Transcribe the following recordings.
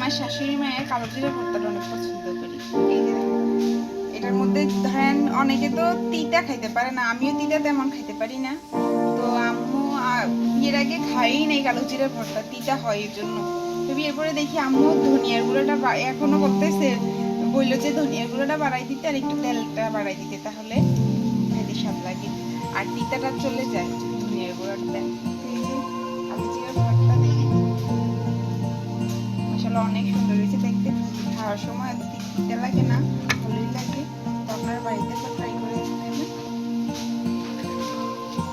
আমার শাশুড়ি মায়ের কালো জিরা ভর্তাটা অনেক পছন্দ করি। এই যে এটার মধ্যে ধরেন অনেকে তো তিতা খাইতে পারে না, আমিও তিতা তেমন খাইতে পারি না। তো আম্মু বিয়ের আগে খাই নাই কালো জিরা ভর্তা, তিতা হয় এর জন্য। তো বিয়ের পরে দেখি আম্মু ধনিয়ার গুঁড়োটা এখনো বলতেছে, বললো যে ধনিয়ার গুঁড়োটা বাড়াই দিতে আর একটু তেলটা বাড়াই দিতে, তাহলে খেতে স্বাদ লাগে আর তিতাটা চলে যায় ধনিয়ার গুঁড়োটা দেন। কালো জিরা ভর্তা দেখি মাশাআল্লাহ অনেক সুন্দর হয়েছে দেখতে, খাওয়ার সময় তিতা লাগে না, ভালোই লাগে। তো আপনারা বাড়িতে তো ট্রাই করে দেখবেন।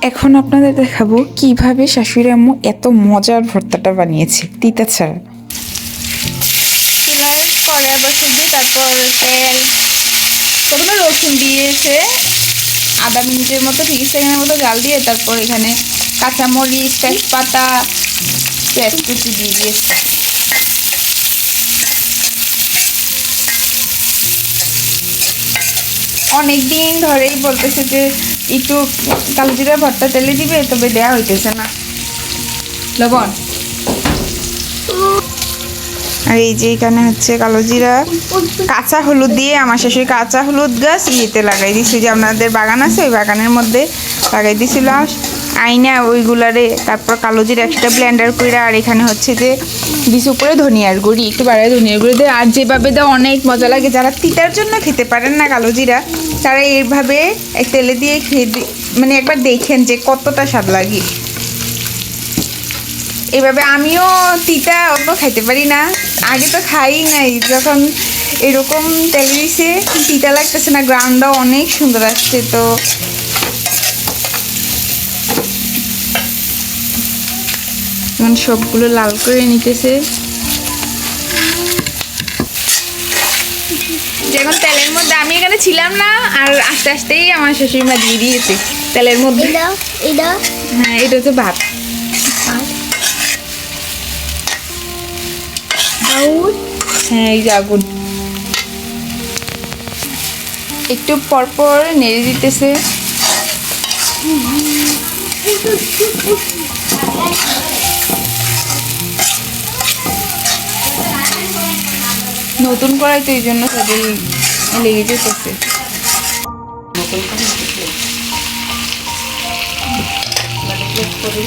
এখন আপনাদের দেখাবো কিভাবে শাশুড়ি আম্মু এত মজার ভর্তাটা বানিয়েছে তিতা ছাড়া। চুলায় কড়াই বসে দিয়ে তারপর তেল, প্রথমে রসুন দিয়েছে আধা মিনিটের মতো 30 সেকেন্ডের মতো জাল দিয়ে, তারপর এখানে কাঁচামরিচ, তেজপাতা, পেঁয়াজ কুচি দিয়ে দিয়েছে। অনেকদিন ধরেই বলতেছে যে একটু কালো জিরা ভর্তা তেলে দিবে, তবে দেয়া হইতেছে না লবণ। আর এই যে এখানে হচ্ছে কালো জিরা, কাঁচা হলুদ দিয়ে আমার শাশুড়ি কাঁচা হলুদ গাছ ইয়েতে লাগাই দিছি, যে আপনাদের বাগান আছে ওই বাগানের মধ্যে লাগাই দিছিল আইনা ওইগুলারে। তারপর কালো জিরা একটা ব্লেন্ডার করে, আর এখানে হচ্ছে যে দিছি উপরে ধনিয়ার গুঁড়ি, একটু বাড়ায় ধনিয়ার গুঁড়ি দিয়ে, আর যেভাবে দেওয়া অনেক মজা লাগে। যারা তিতার জন্য খেতে পারেন না কালো জিরা, তারা এইভাবে তেলে দিয়ে খেয়ে মানে একবার দেখেন যে কতটা স্বাদ লাগে। এভাবে আমিও তিতা অল্প খাইতে পারি না, আগে তো খাই নাই, যখন এরকম তেলে দিছে তিতা লাগতেছে না, গ্রাউন্ডটাও অনেক সুন্দর আসছে। তো এখন সবগুলো লাল করে নিতেছে, যখন তেলের মধ্যে, আমি এখানে ছিলাম না, আর আস্তে আস্তেই আমার শ্বশুর মা দিয়ে দিয়েছে তেলের মধ্যে। হ্যাঁ, এটা হচ্ছে ভাত। হ্যাঁ, এই যে আগুন একটু পরপর নেড়ে দিতেছে। নতুন করাই তো এই জন্য সবাই লেগে যেতেছে। নতুন করে